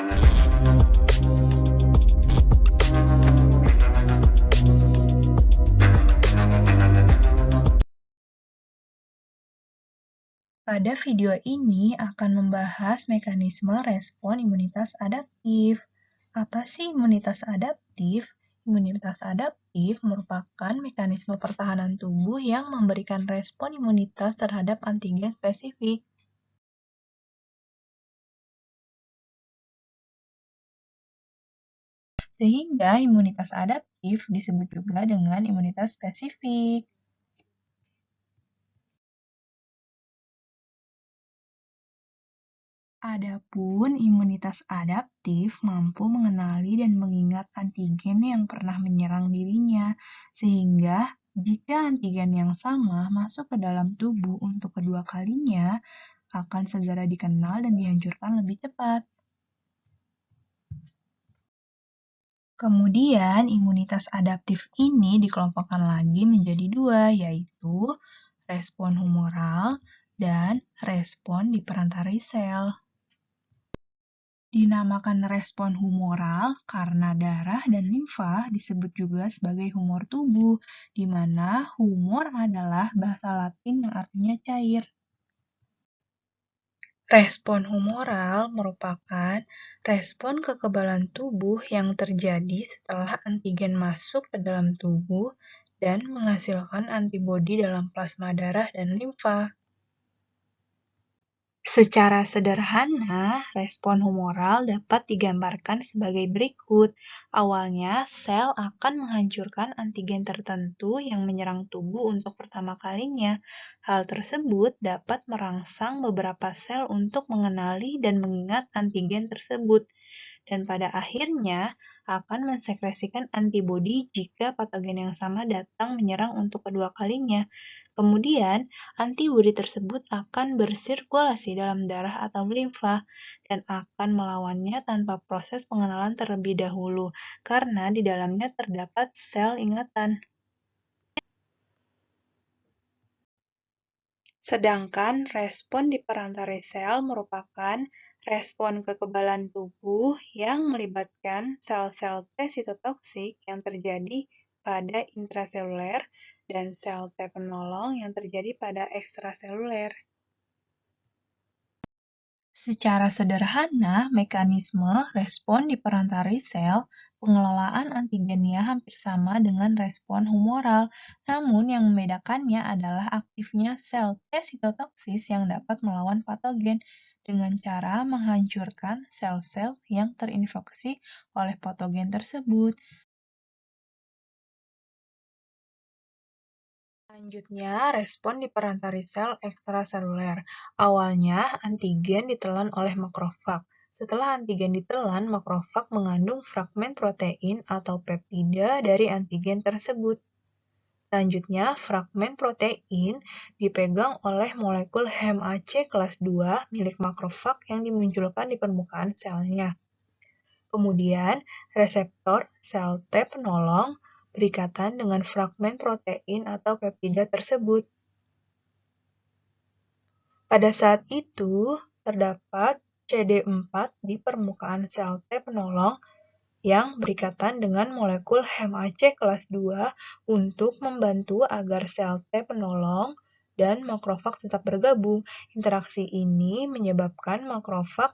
Pada video ini akan membahas mekanisme respon imunitas adaptif. Apa sih imunitas adaptif? Imunitas adaptif merupakan mekanisme pertahanan tubuh yang memberikan respon imunitas terhadap antigen spesifik. Sehingga imunitas adaptif disebut juga dengan imunitas spesifik. Adapun imunitas adaptif mampu mengenali dan mengingat antigen yang pernah menyerang dirinya, sehingga jika antigen yang sama masuk ke dalam tubuh untuk kedua kalinya, akan segera dikenal dan dihancurkan lebih cepat. Kemudian, imunitas adaptif ini dikelompokkan lagi menjadi dua, yaitu respon humoral dan respon di perantara sel. Dinamakan respon humoral karena darah dan limfa disebut juga sebagai humor tubuh, di mana humor adalah bahasa Latin yang artinya cair. Respon humoral merupakan respon kekebalan tubuh yang terjadi setelah antigen masuk ke dalam tubuh dan menghasilkan antibodi dalam plasma darah dan limfa. Secara sederhana, respon humoral dapat digambarkan sebagai berikut. Awalnya, sel akan menghancurkan antigen tertentu yang menyerang tubuh untuk pertama kalinya. Hal tersebut dapat merangsang beberapa sel untuk mengenali dan mengingat antigen tersebut, dan pada akhirnya akan mensekresikan antibodi jika patogen yang sama datang menyerang untuk kedua kalinya. Kemudian, antibodi tersebut akan bersirkulasi dalam darah atau limfa dan akan melawannya tanpa proses pengenalan terlebih dahulu, karena di dalamnya terdapat sel ingatan. Sedangkan respon di perantara sel merupakan respon kekebalan tubuh yang melibatkan sel-sel T sitotoksik yang terjadi pada intraseluler dan sel T penolong yang terjadi pada ekstraseluler. Secara sederhana, mekanisme respon di perantara sel, pengelolaan antigennya hampir sama dengan respon humoral, namun yang membedakannya adalah aktifnya sel T sitotoksis yang dapat melawan patogen dengan cara menghancurkan sel-sel yang terinfeksi oleh patogen tersebut. Selanjutnya, respon di perantara sel ekstraseluler. Awalnya, antigen ditelan oleh makrofag. Setelah antigen ditelan, makrofag mengandung fragmen protein atau peptida dari antigen tersebut. Selanjutnya, fragmen protein dipegang oleh molekul HEMAC kelas 2 milik makrofag yang dimunculkan di permukaan selnya. Kemudian, reseptor sel T penolong berikatan dengan fragmen protein atau peptida tersebut. Pada saat itu, terdapat CD4 di permukaan sel T penolong yang berikatan dengan molekul HEMAC kelas 2 untuk membantu agar sel T penolong dan makrofag tetap bergabung. Interaksi ini menyebabkan makrofag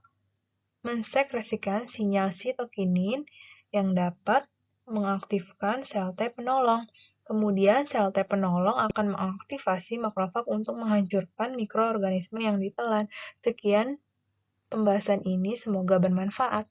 mensekresikan sinyal sitokinin yang dapat mengaktifkan sel T penolong. Kemudian sel T penolong akan mengaktifasi makrofag untuk menghancurkan mikroorganisme yang ditelan. Sekian pembahasan ini, semoga bermanfaat.